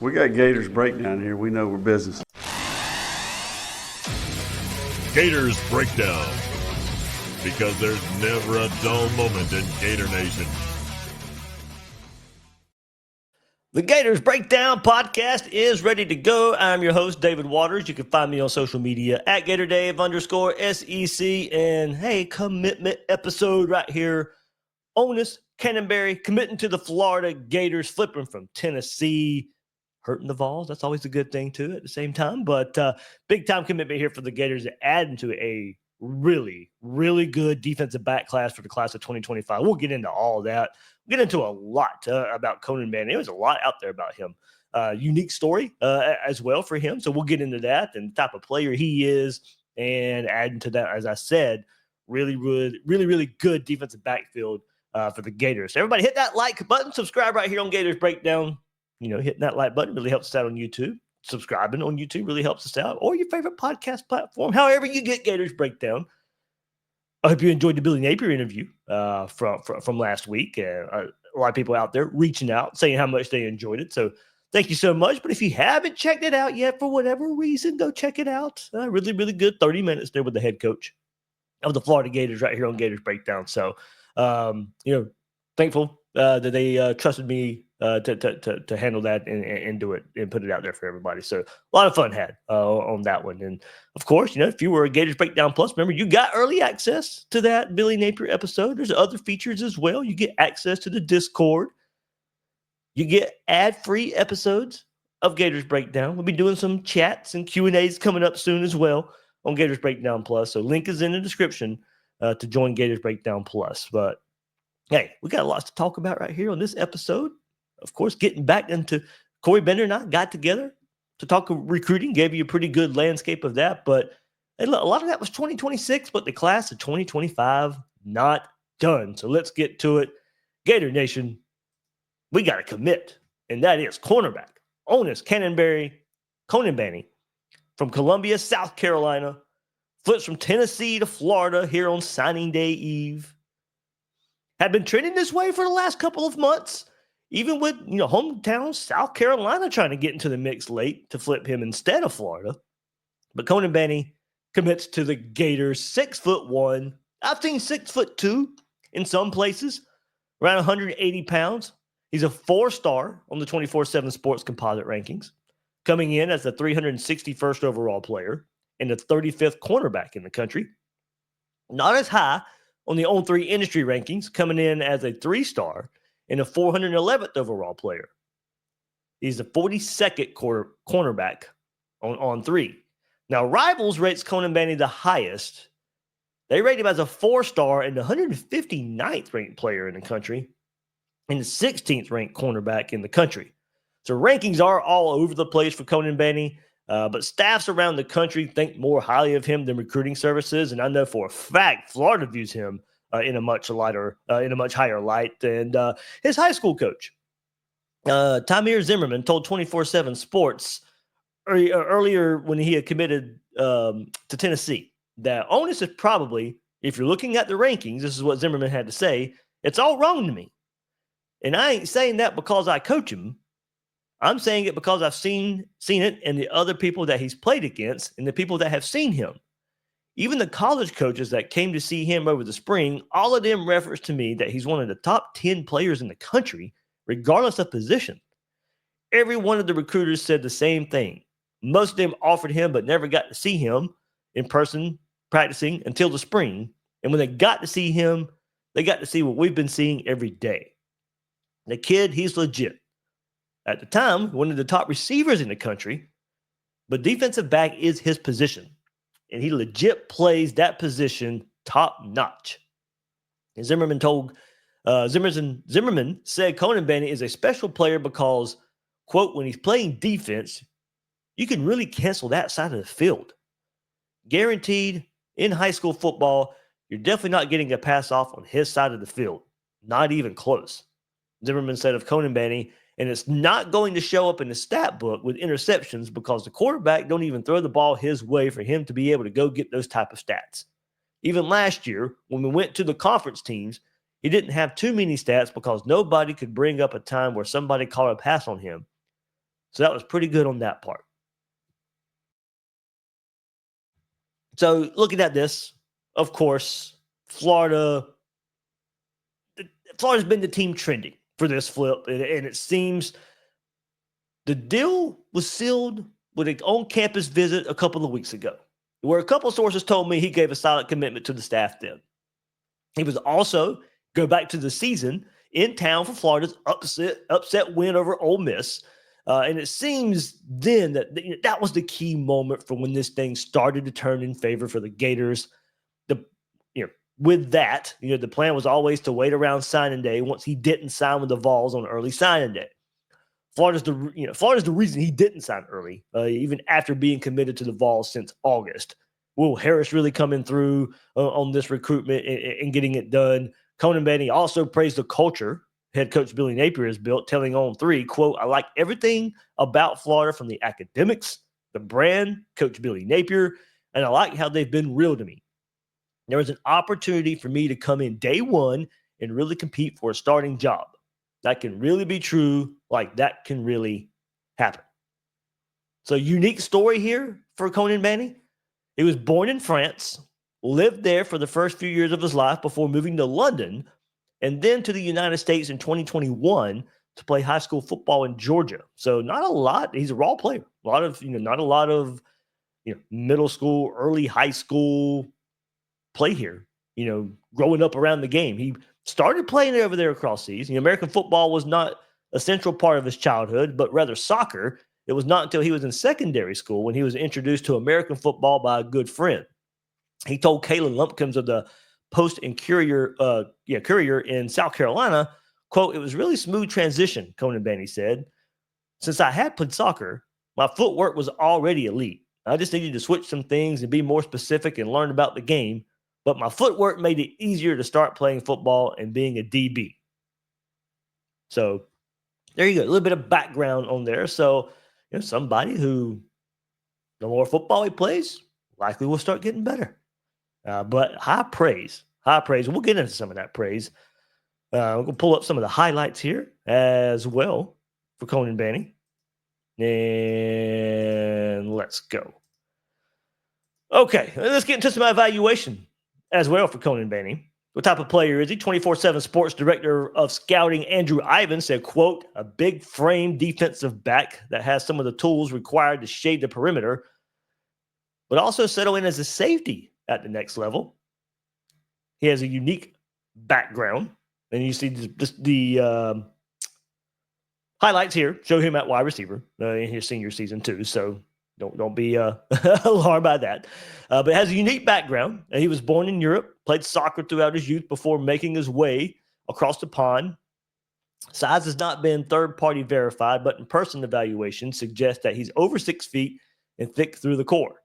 We got Gators breakdown here. We know we're business. Gators breakdown. Because there's never a dull moment in Gator Nation. The Gators Breakdown podcast is ready to go. I'm your host, David Waters. You can find me on social media at GatorDave_SEC. And hey, commitment episode right here. Onus Cannonberry committing to the Florida Gators, flipping from Tennessee, hurting the Vols. That's always a good thing too at the same time. But big time commitment here for the Gators, adding to a really, really good defensive back class for the class of 2025. We'll get into all that. We'll get into a lot about Konanbanny. There was a lot out there about him. Unique story as well for him. So we'll get into that and the type of player he is. And adding to that, as I said, really good defensive backfield for the Gators. So everybody hit that like button. Subscribe right here on Gators Breakdown. You know, hitting that like button really helps us out on YouTube. Subscribing on YouTube really helps us out, or your favorite podcast platform, however you get Gators Breakdown. I hope you enjoyed the Billy Napier interview from last week. A lot of people out there reaching out, saying how much they enjoyed it. So thank you so much. But if you haven't checked it out yet, for whatever reason, go check it out. Really good 30 minutes there with the head coach of the Florida Gators right here on Gators Breakdown. So, thankful that they trusted me to handle that and do it and put it out there for everybody. So a lot of fun had on that one. And of course, you know, if you were a Gators Breakdown Plus member, you got early access to that Billy Napier episode. There's other features as well. You get access to the Discord. You get ad-free episodes of Gators Breakdown. We'll be doing some chats and Q&As coming up soon as well on Gators Breakdown Plus. So link is in the description to join Gators Breakdown Plus. But hey, we got lots to talk about right here on this episode. Of course, getting back into Corey Bender and I got together to talk recruiting, gave you a pretty good landscape of that. But hey, look, a lot of that was 2026, but the class of 2025 not done. So let's get to it. Gator Nation, we got to commit, and that is cornerback Onis Konanbanny from Columbia, South Carolina, flips from Tennessee to Florida here on signing day eve. Had been trending this way for the last couple of months, even with, you know, hometown South Carolina trying to get into the mix late to flip him instead of Florida. But Konanbanny commits to the Gators, 6'1". I've seen 6'2" in some places, around 180 pounds. He's a 4-star on the 24/7 Sports composite rankings, coming in as the 361st overall player and the 35th cornerback in the country. Not as high on the On3 industry rankings, coming in as a 3-star and a 411th overall player. He's the 42nd cornerback on On3. Now, Rivals rates Konanbanny the highest. They rate him as a 4-star and the 159th ranked player in the country and the 16th ranked cornerback in the country. So rankings are all over the place for Konanbanny, but staffs around the country think more highly of him than recruiting services. And I know for a fact Florida views him in a much higher light. And his high school coach, Tamir Zimmerman, told 24/7 Sports earlier when he had committed to Tennessee that Onus is probably, if you're looking at the rankings, this is what Zimmerman had to say, it's all wrong to me. And I ain't saying that because I coach him. I'm saying it because I've seen it in the other people that he's played against and the people that have seen him. Even the college coaches that came to see him over the spring, all of them referenced to me that he's one of the top 10 players in the country, regardless of position. Every one of the recruiters said the same thing. Most of them offered him but never got to see him in person practicing until the spring. And when they got to see him, they got to see what we've been seeing every day. The kid, he's legit. At the time, one of the top receivers in the country, but defensive back is his position. And he legit plays that position top notch. And Zimmerman said Konanbanny is a special player because, quote, when he's playing defense, you can really cancel that side of the field. Guaranteed in high school football, you're definitely not getting a pass off on his side of the field. Not even close. Zimmerman said of Konanbanny, and it's not going to show up in the stat book with interceptions because the quarterback don't even throw the ball his way for him to be able to go get those type of stats. Even last year, when we went to the conference teams, he didn't have too many stats because nobody could bring up a time where somebody caught a pass on him. So that was pretty good on that part. So looking at this, of course, Florida's been the team trending for this flip, and it seems the deal was sealed with an on-campus visit a couple of weeks ago, where a couple of sources told me he gave a solid commitment to the staff then. He was also go back to the season in town for Florida's upset win over Ole Miss. And it seems then that was the key moment for when this thing started to turn in favor for the Gators. With that, the plan was always to wait around signing day once he didn't sign with the Vols on early signing day. Florida's the reason he didn't sign early, even after being committed to the Vols since August. Will Harris really coming through on this recruitment and getting it done? Konanbanny also praised the culture head coach Billy Napier has built, telling On3, quote, "I like everything about Florida from the academics, the brand, Coach Billy Napier, and I like how they've been real to me. There was an opportunity for me to come in day one and really compete for a starting job. That can really be true. Like, that can really happen." So, unique story here for Konanbanny. He was born in France, lived there for the first few years of his life before moving to London, and then to the United States in 2021 to play high school football in Georgia. So not a lot. He's a raw player. Not a lot of middle school, early high school play here. Growing up around the game, he started playing over there across seas. American football was not a central part of his childhood, but rather soccer. It was not until he was in secondary school when he was introduced to American football by a good friend. He told Kayla Lumpkins of the Post and Courier in South Carolina, quote, "It was really smooth transition," Konanbanny said. "Since I had played soccer, my footwork was already elite. I just needed to switch some things and be more specific and learn about the game. But my footwork made it easier to start playing football and being a DB." So there you go. A little bit of background on there. So somebody who, the more football he plays, likely will start getting better. But high praise. We'll get into some of that praise. We're going to pull up some of the highlights here as well for Konanbanny. And let's go. Okay, let's get into some evaluation as well for Konanbanny. What type of player is he? 24/7 Sports Director of Scouting Andrew Ivan said, quote, "A big frame defensive back that has some of the tools required to shade the perimeter, but also settle in as a safety at the next level. He has a unique background." And you see the highlights here show him at wide receiver in his senior season too. So don't be alarmed by that. But has a unique background. And he was born in Europe, played soccer throughout his youth before making his way across the pond. Size has not been third-party verified, but in-person evaluation suggests that he's over 6 feet and thick through the core.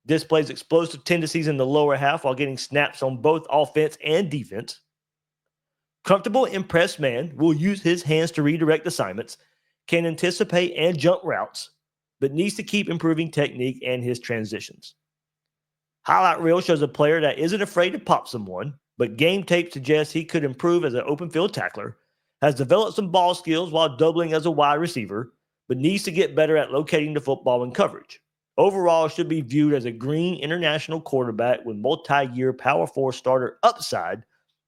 Displays explosive tendencies in the lower half while getting snaps on both offense and defense. Comfortable, impressed man, will use his hands to redirect assignments, can anticipate and jump routes, but needs to keep improving technique and his transitions. Highlight reel shows a player that isn't afraid to pop someone, but game tape suggests he could improve as an open field tackler, has developed some ball skills while doubling as a wide receiver, but needs to get better at locating the football in coverage. Overall, should be viewed as a green international quarterback with multi-year Power 4 starter upside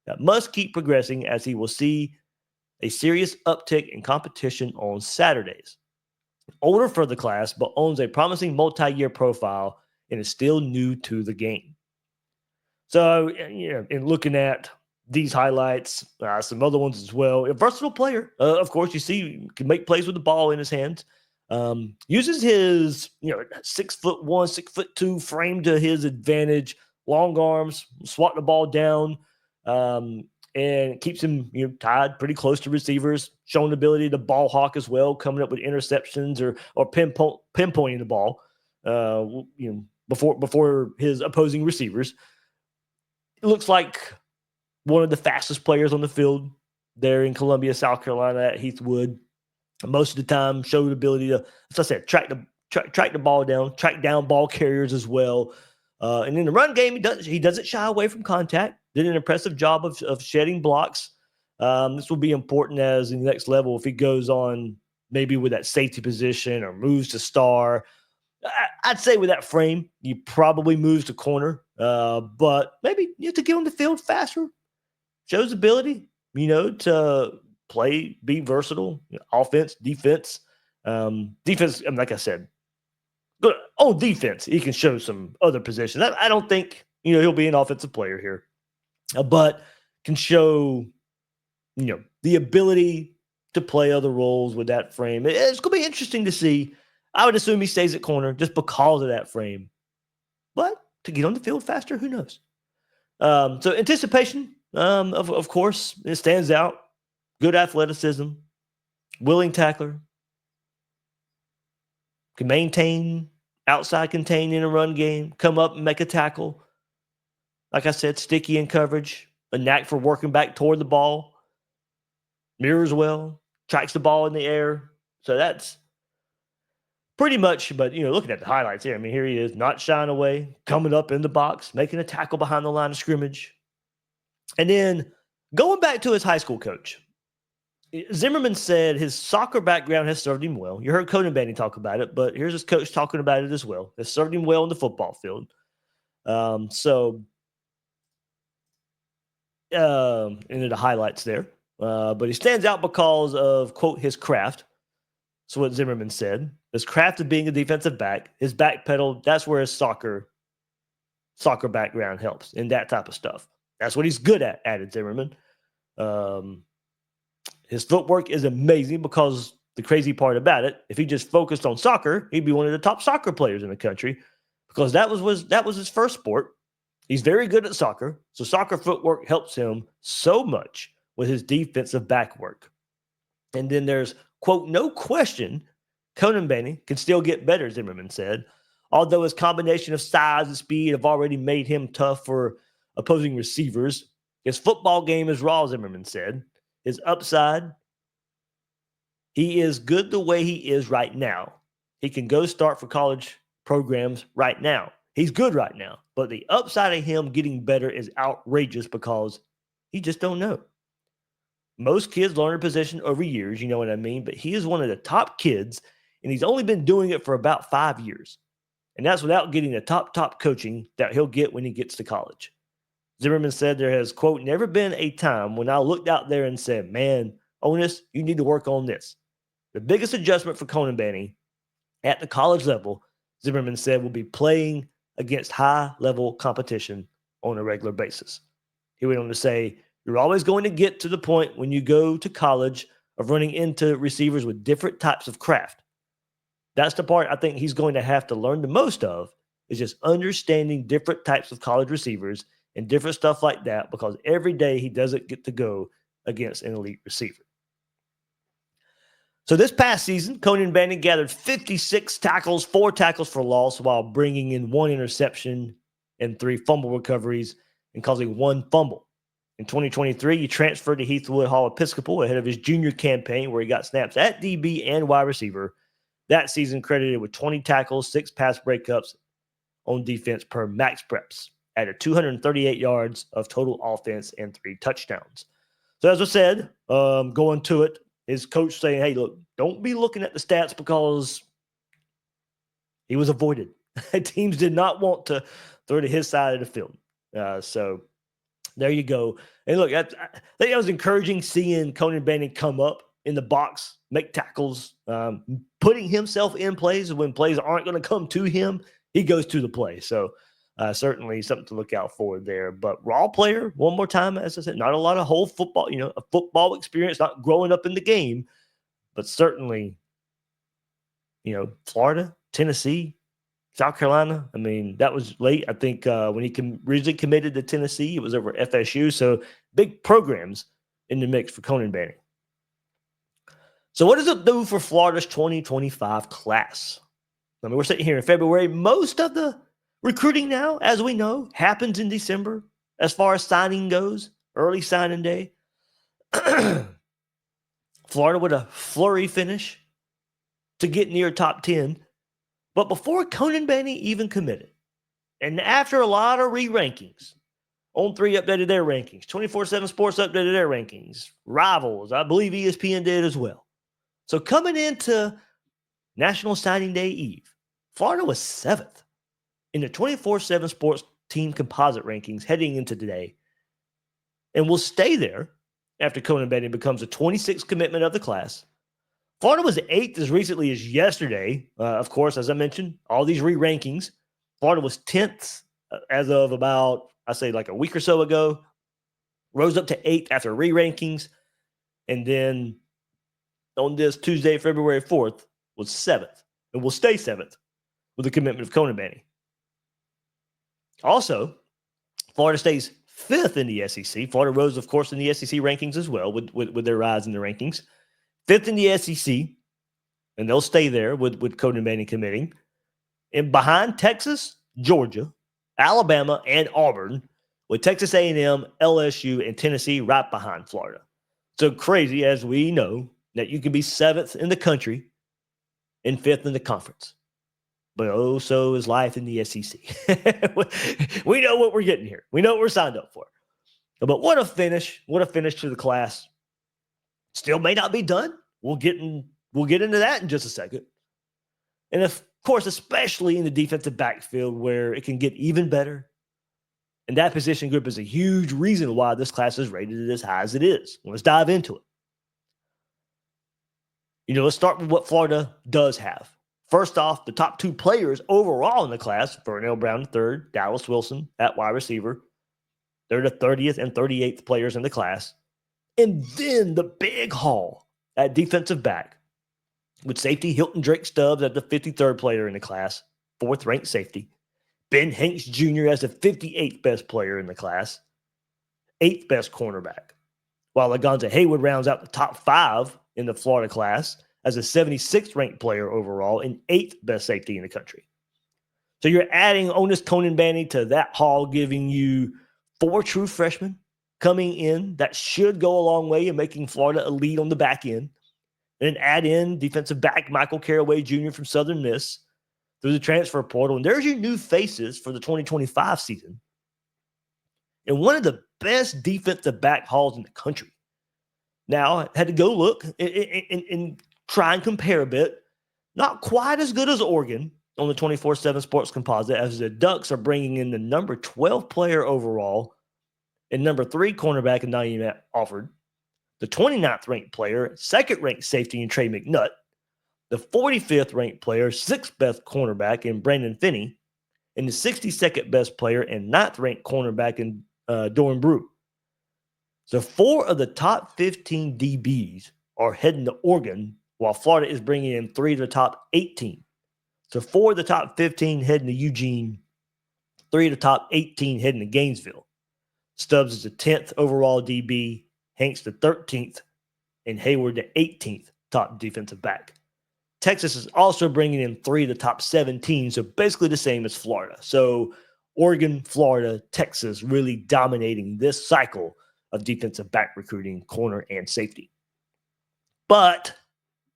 that must keep progressing, as he will see a serious uptick in competition on Saturdays. Older for the class, but owns a promising multi-year profile and is still new to the game. So, in looking at these highlights, some other ones as well, a versatile player. Of course, you see, can make plays with the ball in his hands. Uses his 6'1", 6'2" frame to his advantage. Long arms, swat the ball down, and keeps him tied pretty close to receivers. Showing the ability to ball hawk as well, coming up with interceptions or pinpointing the ball. Before his opposing receivers. It looks like one of the fastest players on the field there in Columbia, South Carolina at Heathwood. Most of the time showed the ability to, as I said, track the ball down, track down ball carriers as well. And in the run game, he doesn't shy away from contact. Did an impressive job of shedding blocks. This will be important as in the next level if he goes on maybe with that safety position or moves to star. I'd say with that frame, you probably moves to corner, but maybe you have to get on the field faster. Shows ability, to play, be versatile, offense, defense. Defense, like I said, good on defense. He can show some other positions. I don't think he'll be an offensive player here, but can show the ability to play other roles with that frame. It's going to be interesting to see. I would assume he stays at corner just because of that frame. But to get on the field faster, who knows? So anticipation, of course, it stands out. Good athleticism, willing tackler, can maintain, outside contain in a run game, come up and make a tackle. Like I said, sticky in coverage, a knack for working back toward the ball, mirrors well, tracks the ball in the air. So that's pretty much, but looking at the highlights here, here he is, not shying away, coming up in the box, making a tackle behind the line of scrimmage. And then going back to his high school coach, Zimmerman said his soccer background has served him well. You heard Konanbanny talk about it, but here's his coach talking about it as well. It's served him well in the football field. Into the highlights there. But he stands out because of, quote, his craft. That's what Zimmerman said. His craft of being a defensive back, his back pedal, that's where his soccer background helps in that type of stuff. That's what he's good at, added Zimmerman. His footwork is amazing because the crazy part about it, if he just focused on soccer, he'd be one of the top soccer players in the country because that was his first sport. He's very good at soccer, so soccer footwork helps him so much with his defensive back work. And then there's, quote, no question, Konanbanny can still get better, Zimmerman said, although his combination of size and speed have already made him tough for opposing receivers. His football game is raw, Zimmerman said. His upside, he is good the way he is right now. He can go start for college programs right now. He's good right now. But the upside of him getting better is outrageous because he just don't know. Most kids learn a position over years, you know what I mean? But he is one of the top kids, and he's only been doing it for about 5 years. And that's without getting the top coaching that he'll get when he gets to college. Zimmerman said there has, quote, never been a time when I looked out there and said, man, Onus, you need to work on this. The biggest adjustment for Konanbanny at the college level, Zimmerman said, will be playing against high-level competition on a regular basis. He went on to say, you're always going to get to the point when you go to college of running into receivers with different types of craft. That's the part I think he's going to have to learn the most of, is just understanding different types of college receivers and different stuff like that, because every day he doesn't get to go against an elite receiver. So this past season, Konanbanny gathered 56 tackles, 4 tackles for loss, while bringing in 1 interception and 3 fumble recoveries and causing 1 fumble. In 2023, he transferred to Heathwood Hall Episcopal ahead of his junior campaign, where he got snaps at DB and wide receiver. That season credited with 20 tackles, 6 pass breakups on defense per max preps, added 238 yards of total offense and 3 touchdowns. So as I said, going to it, his coach saying, hey, look, don't be looking at the stats because he was avoided. Teams did not want to throw to his side of the field. So there you go. And look, I think that was encouraging seeing Konanbanny come up in the box, make tackles, putting himself in plays. When plays aren't going to come to him, he goes to the play. So certainly something to look out for there. But raw player, one more time, as I said, not a lot of whole football, a football experience, not growing up in the game, but certainly, Florida, Tennessee, South Carolina. That was late. I think when he originally committed to Tennessee, it was over FSU. So big programs in the mix for Konanbanny. So what does it do for Florida's 2025 class? We're sitting here in February. Most of the recruiting now, as we know, happens in December as far as signing goes, early signing day. Florida with a flurry finish to get near top 10. But before Konanbanny even committed, and after a lot of re-rankings, On3 updated their rankings, 24/7 Sports updated their rankings, Rivals, I believe ESPN did as well. So coming into National Signing Day Eve, Florida was 7th in the 24/7 Sports Team Composite rankings heading into today, and will stay there after Konanbanny becomes a 26th commitment of the class. Florida was 8th as recently as yesterday. Of course, as I mentioned, all these re-rankings. Florida was 10th as of about, I say, like a week or so ago. Rose up to 8th after re-rankings. And then on this Tuesday, February 4th, was 7th and will stay 7th with the commitment of Konanbanny. Also, Florida stays 5th in the SEC. Florida rose, of course, in the SEC rankings as well with their rise in the rankings. 5th in the SEC, and they'll stay there with Konanbanny committing. And behind Texas, Georgia, Alabama, and Auburn, with Texas A&M, LSU, and Tennessee right behind Florida. So crazy, as we know, that you can be 7th in the country and 5th in the conference. But oh, so is life in the SEC. We know what we're getting here. We know what we're signed up for. But what a finish. What a finish to the class. Still may not be done. We'll get into that in just a second. And of course, especially in the defensive backfield where it can get even better. And that position group is a huge reason why this class is rated as high as it is. Let's dive into it. Let's start with what Florida does have. First off, the top 2 players overall in the class, Vernell Brown III, Dallas Wilson at wide receiver. They're the 30th and 38th players in the class. And then the big haul at defensive back with safety Hilton Drake Stubbs as the 53rd player in the class, 4th ranked safety. Ben Hanks Jr. as the 58th best player in the class, 8th best cornerback. While Lagonza Haywood rounds out the top 5 in the Florida class as a 76th ranked player overall and 8th best safety in the country. So you're adding Onis Konanbanny to that haul, giving you 4 true freshmen coming in that should go a long way in making Florida a lead on the back end. And then add in defensive back Michael Caraway Jr. from Southern Miss through the transfer portal. And there's your new faces for the 2025 season. And one of the best defensive back hauls in the country. Now, I had to go look and try and compare a bit. Not quite as good as Oregon on the 24/7 Sports Composite, as the Ducks are bringing in the number 12 player overall and number 3 cornerback in Naeem Offord, the 29th ranked player, 2nd ranked safety in Trey McNutt, the 45th ranked player, 6th best cornerback in Brandon Finney, and the 62nd best player and 9th ranked cornerback in Doran Brew. So 4 of the top 15 DBs are heading to Oregon, while Florida is bringing in 3 of the top 18. So 4 of the top 15 heading to Eugene, 3 of the top 18 heading to Gainesville. Stubbs is the 10th overall DB, Hanks the 13th, and Hayward the 18th top defensive back. Texas is also bringing in 3 of the top 17, so basically the same as Florida. So Oregon, Florida, Texas really dominating this cycle of defensive back recruiting, corner, and safety. But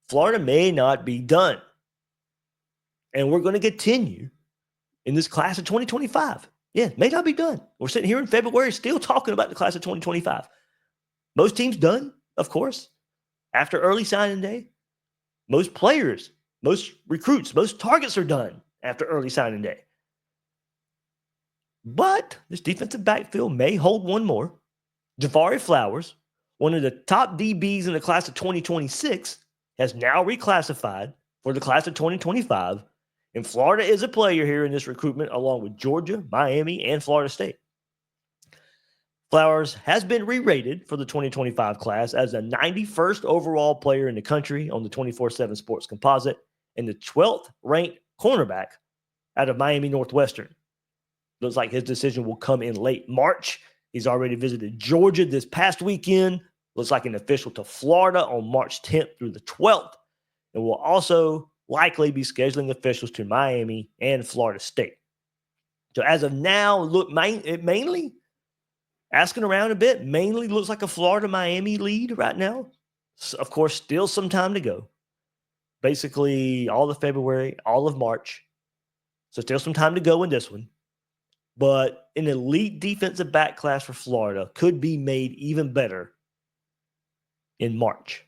Florida may not be done. And we're going to continue in this class of 2025. Yeah, may not be done. We're sitting here in February still talking about the class of 2025. Most teams done, of course, after early signing day. Most players, most recruits, most targets are done after early signing day. But this defensive backfield may hold one more. Javari Flowers, one of the top DBs in the class of 2026, has now reclassified for the class of 2025. And Florida is a player here in this recruitment, along with Georgia, Miami, and Florida State. Flowers has been re-rated for the 2025 class as the 91st overall player in the country on the 24/7 Sports Composite and the 12th ranked cornerback out of Miami Northwestern. Looks like his decision will come in late March. He's already visited Georgia this past weekend. Looks like an official to Florida on March 10th through the 12th. And will also likely be scheduling officials to Miami and Florida State. So as of now, look, it mainly, asking around a bit, mainly looks like a Florida-Miami lead right now. So of course, still some time to go. Basically, all of February, all of March. So still some time to go in this one. But an elite defensive back class for Florida could be made even better in March.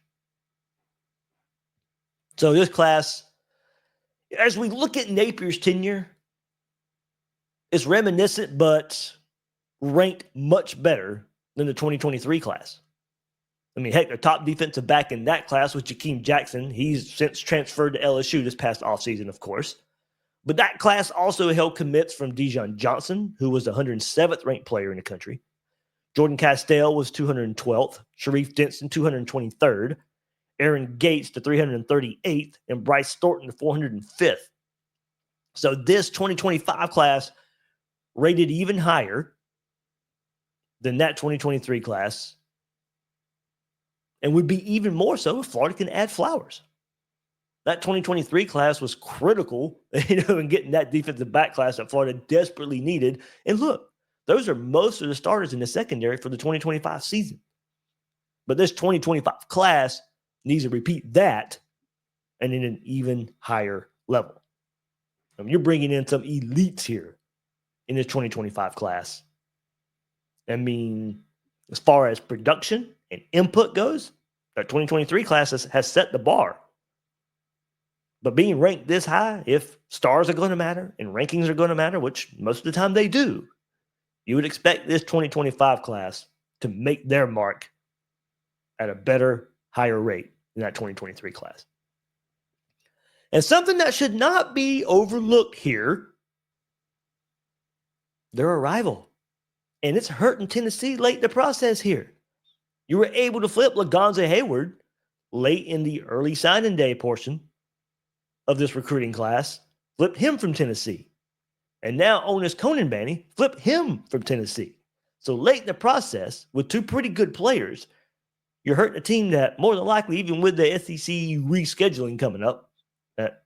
So this class, as we look at Napier's tenure, it's reminiscent, but ranked much better than the 2023 class. I mean, heck, the top defensive back in that class was Jakeem Jackson. He's since transferred to LSU this past offseason, of course. But that class also held commits from Dijon Johnson, who was the 107th ranked player in the country. Jordan Castell was 212th, Sharif Denson 223rd, Aaron Gates the 338th, and Bryce Thornton the 405th. So this 2025 class rated even higher than that 2023 class, and would be even more so if Florida can add Flowers. That 2023 class was critical, in getting that defensive back class that Florida desperately needed. And look, those are most of the starters in the secondary for the 2025 season. But this 2025 class needs to repeat that and in an even higher level. I mean, you're bringing in some elites here in this 2025 class. I mean, as far as production and input goes, that 2023 class has set the bar. But being ranked this high, if stars are going to matter and rankings are going to matter, which most of the time they do, you would expect this 2025 class to make their mark at a better, higher rate than that 2023 class. And something that should not be overlooked here, their arrival. And it's hurting Tennessee late in the process here. You were able to flip Lagonza Hayward late in the early signing day portion of this recruiting class, flipped him from Tennessee. And now Onis Konanbanny flipped him from Tennessee. So late in the process, with two pretty good players, you're hurting a team that more than likely, even with the SEC rescheduling coming up, that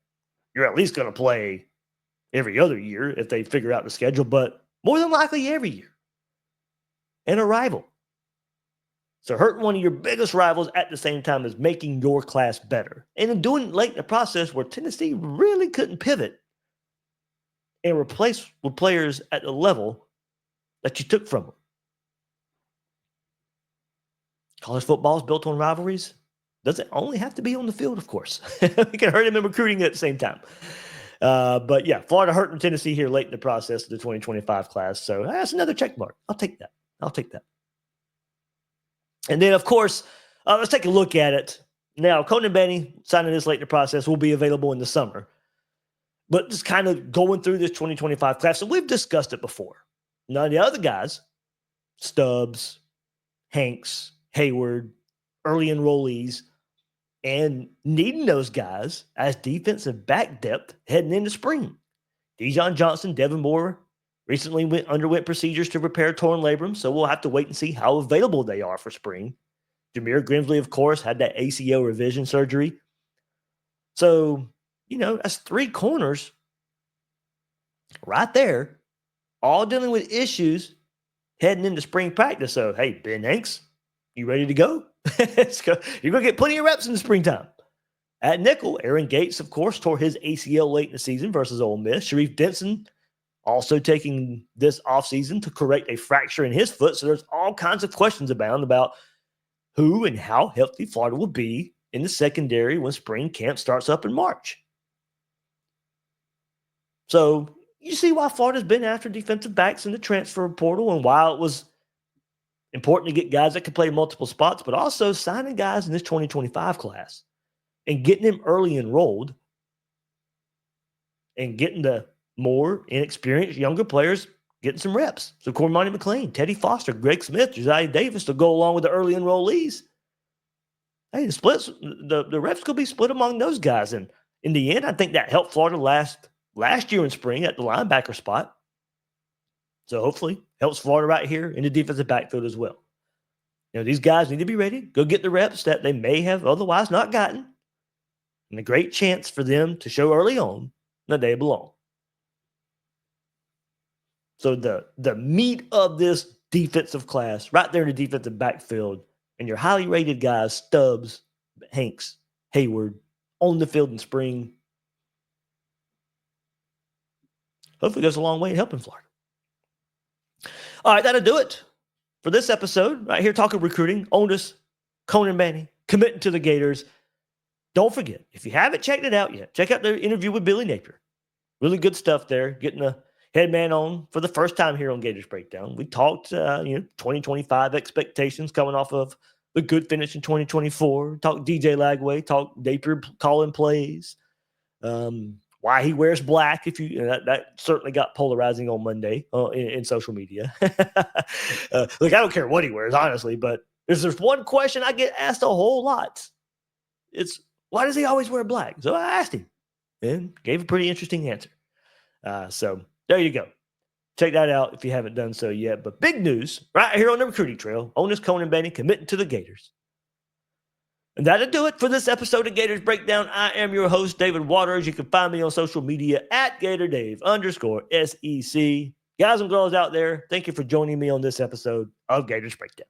you're at least going to play every other year if they figure out the schedule, but more than likely every year. And a rival. So hurting one of your biggest rivals at the same time as making your class better. And in doing it late in the process where Tennessee really couldn't pivot and replace with players at the level that you took from them. College football is built on rivalries. Doesn't only have to be on the field, of course. We can hurt them in recruiting at the same time. But yeah, Florida hurting Tennessee here late in the process of the 2025 class. So that's another check mark. I'll take that. And then, of course, let's take a look at it. Now, Konanbanny signing this late in the process will be available in the summer. But just kind of going through this 2025 class, and we've discussed it before. Now, the other guys, Stubbs, Hanks, Hayward, early enrollees, and needing those guys as defensive back depth heading into spring. Dijon Johnson, Devin Moore, recently underwent procedures to repair torn labrum, so we'll have to wait and see how available they are for spring. Jameer Grimsley, of course, had that ACL revision surgery. So, that's three corners right there, all dealing with issues heading into spring practice. So, hey, Ben Hanks, you ready to go? Let's go. You're going to get plenty of reps in the springtime. At nickel, Aaron Gates, of course, tore his ACL late in the season versus Ole Miss. Sharif Denson also taking this offseason to correct a fracture in his foot. So there's all kinds of questions abound about who and how healthy Florida will be in the secondary when spring camp starts up in March. So you see why Florida's been after defensive backs in the transfer portal and why it was important to get guys that can play multiple spots, but also signing guys in this 2025 class and getting them early enrolled and getting the more inexperienced younger players getting some reps. So Cormani McLean, Teddy Foster, Greg Smith, Josiah Davis to go along with the early enrollees. Hey, the splits, the reps could be split among those guys. And in the end, I think that helped Florida last year in spring at the linebacker spot. So hopefully helps Florida right here in the defensive backfield as well. These guys need to be ready, go get the reps that they may have otherwise not gotten. And a great chance for them to show early on that they belong. So the meat of this defensive class, right there in the defensive backfield, and your highly rated guys, Stubbs, Hanks, Hayward, on the field in spring, hopefully goes a long way in helping Florida. All right, that'll do it for this episode. Right here, talking recruiting. Onis Konanbanny committing to the Gators. don't forget, if you haven't checked it out yet, check out the interview with Billy Napier. Really good stuff there, getting the head man on for the first time here on Gators Breakdown. We talked, 2025 expectations coming off of the good finish in 2024. Talked DJ Lagway, talked Napier calling plays. Why he wears black, that certainly got polarizing on Monday in social media. Look, I don't care what he wears, honestly, but if there's one question I get asked a whole lot, it's why does he always wear black? So I asked him and gave a pretty interesting answer. So there you go. Check that out if you haven't done so yet. But big news right here on the recruiting trail. Onis Konanbanny committing to the Gators. And that'll do it for this episode of Gators Breakdown. I am your host, David Waters. You can find me on social media at GatorDave_SEC. Guys and girls out there, thank you for joining me on this episode of Gators Breakdown.